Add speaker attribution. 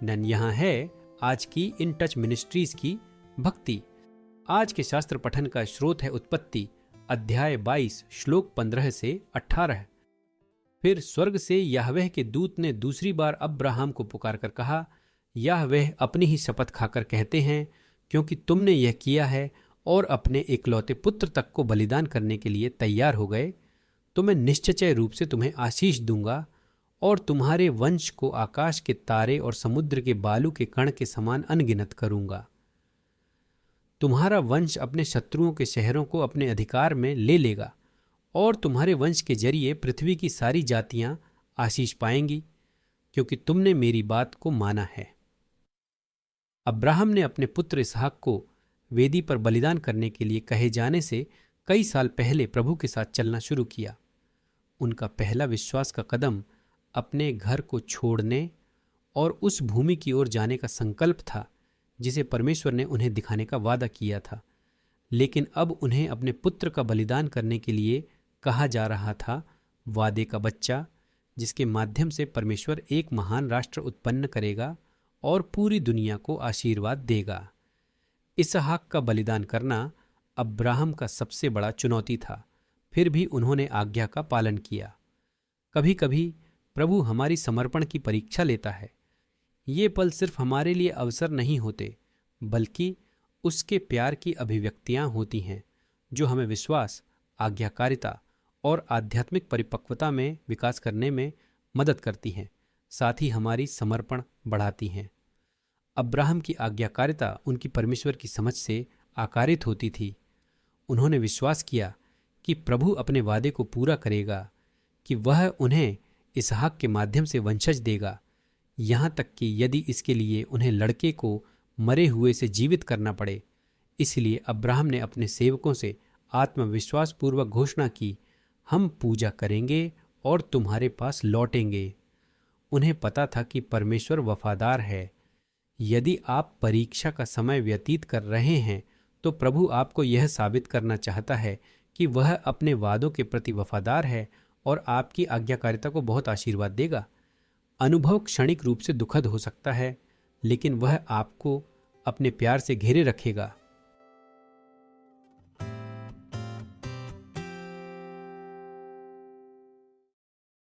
Speaker 1: None यहाँ है आज की इन टच मिनिस्ट्रीज की भक्ति। आज के शास्त्र पठन का स्रोत है उत्पत्ति अध्याय 22 श्लोक 15 से 18। फिर स्वर्ग से याहवेह के दूत ने दूसरी बार अब्राहम को पुकार कर कहा, याहवेह अपनी ही शपथ खाकर कहते हैं, क्योंकि तुमने यह किया है और अपने इकलौते पुत्र तक को बलिदान करने के लिए तैयार हो गए, तो मैं निश्चय रूप से तुम्हें आशीष दूंगा और तुम्हारे वंश को आकाश के तारे और समुद्र के बालू के कण के समान अनगिनत करूंगा। तुम्हारा वंश अपने शत्रुओं के शहरों को अपने अधिकार में ले लेगा और तुम्हारे वंश के जरिए पृथ्वी की सारी जातियां आशीष पाएंगी, क्योंकि तुमने मेरी बात को माना है। अब्राहम ने अपने पुत्र इसहाक को वेदी पर बलिदान करने के लिए कहे जाने से कई साल पहले प्रभु के साथ चलना शुरू किया। उनका पहला विश्वास का कदम अपने घर को छोड़ने और उस भूमि की ओर जाने का संकल्प था जिसे परमेश्वर ने उन्हें दिखाने का वादा किया था। लेकिन अब उन्हें अपने पुत्र का बलिदान करने के लिए कहा जा रहा था, वादे का बच्चा जिसके माध्यम से परमेश्वर एक महान राष्ट्र उत्पन्न करेगा और पूरी दुनिया को आशीर्वाद देगा। इसहाक का बलिदान करना अब्राहम का सबसे बड़ा चुनौती था, फिर भी उन्होंने आज्ञा का पालन किया। कभी कभी प्रभु हमारी समर्पण की परीक्षा लेता है। ये पल सिर्फ हमारे लिए अवसर नहीं होते, बल्कि उसके प्यार की अभिव्यक्तियां होती हैं जो हमें विश्वास, आज्ञाकारिता और आध्यात्मिक परिपक्वता में विकास करने में मदद करती हैं, साथ ही हमारी समर्पण बढ़ाती हैं। अब्राहम की आज्ञाकारिता उनकी परमेश्वर की समझ से आकारित होती थी। उन्होंने विश्वास किया कि प्रभु अपने वादे को पूरा करेगा, कि वह उन्हें इसहाक के माध्यम से वंशज देगा, यहाँ तक कि यदि इसके लिए उन्हें लड़के को मरे हुए से जीवित करना पड़े। इसलिए अब्राहम ने अपने सेवकों से आत्मविश्वास पूर्वक घोषणा की, हम पूजा करेंगे और तुम्हारे पास लौटेंगे। उन्हें पता था कि परमेश्वर वफादार है। यदि आप परीक्षा का समय व्यतीत कर रहे हैं तो प्रभु आपको यह साबित करना चाहता है कि वह अपने वादों के प्रति वफादार है और आपकी आज्ञाकारिता को बहुत आशीर्वाद देगा। अनुभव क्षणिक रूप से दुखद हो सकता है, लेकिन वह आपको अपने प्यार से घेरे रखेगा